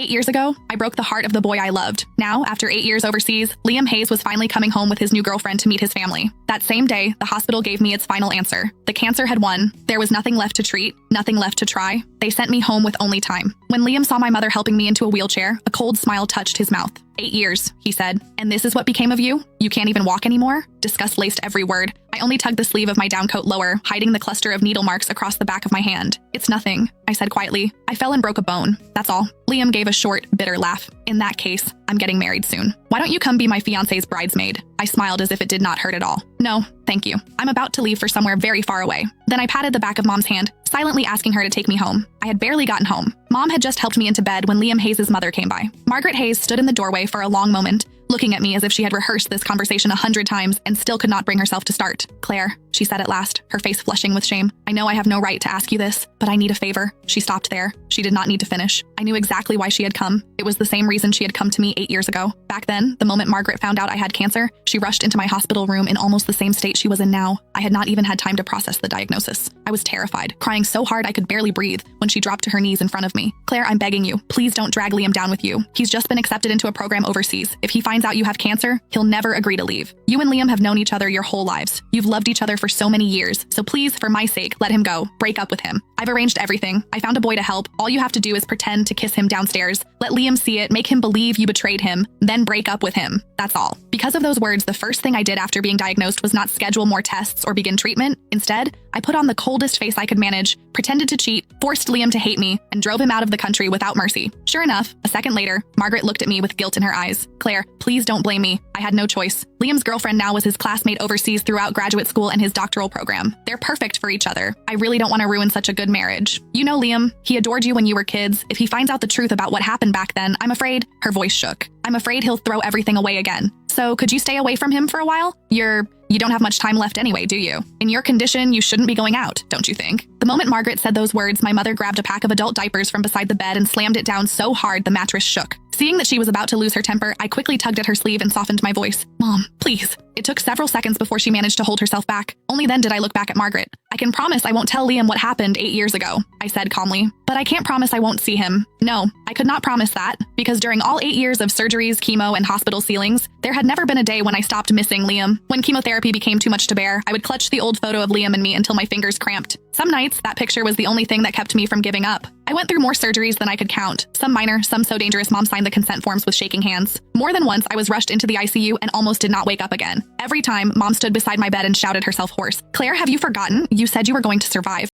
8 years ago, I broke the heart of the boy I loved. Now, after 8 years overseas, Liam Hayes was finally coming home with his new girlfriend to meet his family. That same day, the hospital gave me its final answer. The cancer had won. There was nothing left to treat, nothing left to try. They sent me home with only time. When Liam saw my mother helping me into a wheelchair, a cold smile touched his mouth. 8 years, he said. And this is what became of you? You can't even walk anymore? Disgust laced every word. I only tugged the sleeve of my downcoat lower, hiding the cluster of needle marks across the back of my hand. It's nothing, I said quietly. I fell and broke a bone. That's all. Liam gave a short, bitter laugh. In that case, I'm getting married soon. Why don't you come be my fiancé's bridesmaid? I smiled as if it did not hurt at all. No, thank you. I'm about to leave for somewhere very far away. Then I patted the back of Mom's hand, silently asking her to take me home. I had barely gotten home. Mom had just helped me into bed when Liam Hayes' mother came by. Margaret Hayes stood in the doorway for a long moment, looking at me as if she had rehearsed this conversation 100 times and still could not bring herself to start. Claire, she said at last, her face flushing with shame. I know I have no right to ask you this, but I need a favor. She stopped there. She did not need to finish. I knew exactly why she had come. It was the same reason she had come to me 8 years ago. Back then, the moment Margaret found out I had cancer, she rushed into my hospital room in almost the same state she was in now. I had not even had time to process the diagnosis. I was terrified, crying so hard I could barely breathe when she dropped to her knees in front of me. Claire, I'm begging you, please don't drag Liam down with you. He's just been accepted into a program overseas. If he finds out you have cancer, he'll never agree to leave. You and Liam have known each other your whole lives. You've loved each other for so many years, so please, for my sake, let him go. Break up with him. I've arranged everything. I found a boy to help. All you have to do is pretend to kiss him downstairs. Let Liam see it, make him believe you betrayed him, then break up with him. That's all. Because of those words, the first thing I did after being diagnosed was not schedule more tests or begin treatment. Instead, I put on the coldest face I could manage, pretended to cheat, forced Liam to hate me, and drove him out of the country without mercy. Sure enough, a second later, Margaret looked at me with guilt in her eyes. Claire, please don't blame me. I had no choice. Liam's girlfriend now was his classmate overseas throughout graduate school and his doctoral program. They're perfect for each other. I really don't want to ruin such a good marriage. You know Liam, he adored you when you were kids. If he finds out the truth about what happened back then, I'm afraid, her voice shook. I'm afraid he'll throw everything away again. So could you stay away from him for a while? You don't have much time left anyway, do you? In your condition, you shouldn't be going out, don't you think? The moment Margaret said those words, my mother grabbed a pack of adult diapers from beside the bed and slammed it down so hard the mattress shook. Seeing that she was about to lose her temper, I quickly tugged at her sleeve and softened my voice. Mom, please. It took several seconds before she managed to hold herself back. Only then did I look back at Margaret. I can promise I won't tell Liam what happened 8 years ago, I said calmly. But I can't promise I won't see him. No, I could not promise that, because during all 8 years of surgeries, chemo, and hospital ceilings, there had never been a day when I stopped missing Liam. When chemotherapy became too much to bear, I would clutch the old photo of Liam and me until my fingers cramped. Some nights, that picture was the only thing that kept me from giving up. I went through more surgeries than I could count. Some minor, some so dangerous. Mom signed the consent forms with shaking hands. More than once, I was rushed into the ICU and almost did not wake up again. Every time, Mom stood beside my bed and shouted herself hoarse. Claire, have you forgotten? You said you were going to survive.